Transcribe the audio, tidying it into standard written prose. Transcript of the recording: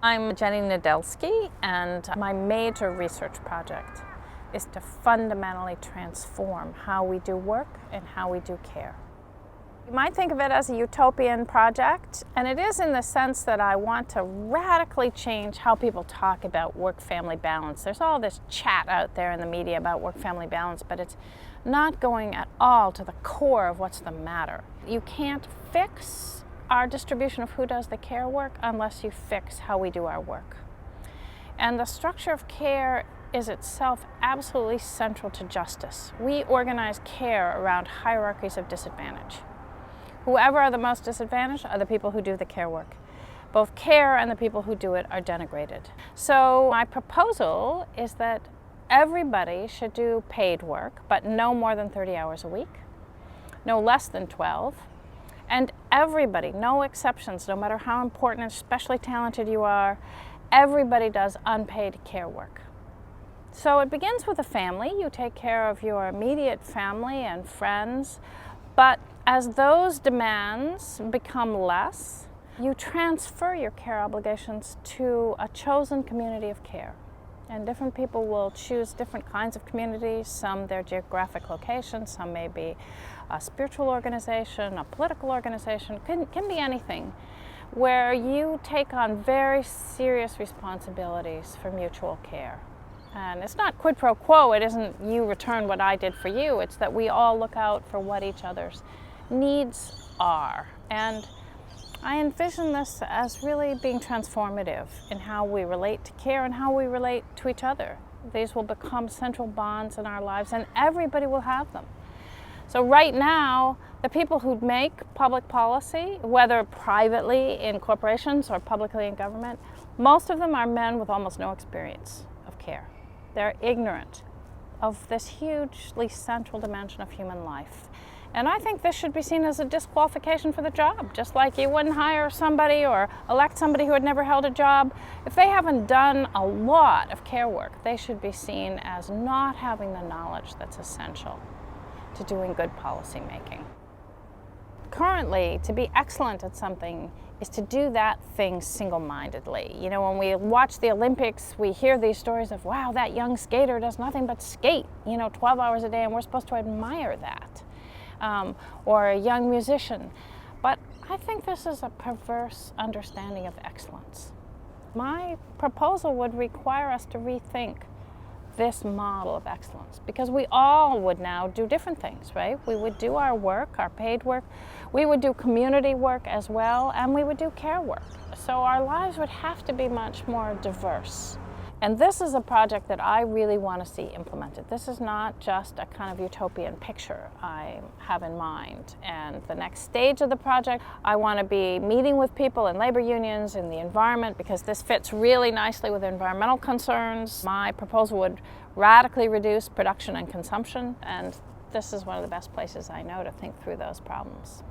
I'm Jenny Nedelsky, and my major research project is to fundamentally transform how we do work and how we do care. You might think of it as a utopian project, and it is in the sense that I want to radically change how people talk about work-family balance. There's all this chat out there in the media about work-family balance, but it's not going at all to the core of what's the matter. You can't fix our distribution of who does the care work unless you fix how we do our work. And the structure of care is itself absolutely central to justice. We organize care around hierarchies of disadvantage. Whoever are the most disadvantaged are the people who do the care work. Both care and the people who do it are denigrated. So my proposal is that everybody should do paid work, but no more than 30 hours a week, no less than 12, and everybody, no exceptions, no matter how important and especially talented you are, everybody does unpaid care work. So it begins with a family. You take care of your immediate family and friends, but as those demands become less, you transfer your care obligations to a chosen community of care. And different people will choose different kinds of communities, some their geographic location, some may be a spiritual organization, a political organization, can be anything, where you take on very serious responsibilities for mutual care. And it's not quid pro quo, it isn't you return what I did for you, it's that we all look out for what each other's needs are. And I envision this as really being transformative in how we relate to care and how we relate to each other. These will become central bonds in our lives, and everybody will have them. So right now, the people who make public policy, whether privately in corporations or publicly in government, most of them are men with almost no experience of care. They're ignorant of this hugely central dimension of human life. And I think this should be seen as a disqualification for the job, just like you wouldn't hire somebody or elect somebody who had never held a job. If they haven't done a lot of care work, they should be seen as not having the knowledge that's essential to doing good policy making. Currently, to be excellent at something is to do that thing single-mindedly. You know, when we watch the Olympics, we hear these stories of, wow, that young skater does nothing but skate, 12 hours a day, and we're supposed to admire that. Or a young musician. But I think this is a perverse understanding of excellence. My proposal would require us to rethink this model of excellence, because we all would now do different things, right? We would do our work, our paid work, we would do community work as well, and we would do care work. So our lives would have to be much more diverse. And this is a project that I really want to see implemented. This is not just a kind of utopian picture I have in mind. And the next stage of the project, I want to be meeting with people in labor unions, in the environment, because this fits really nicely with environmental concerns. My proposal would radically reduce production and consumption, and this is one of the best places I know to think through those problems.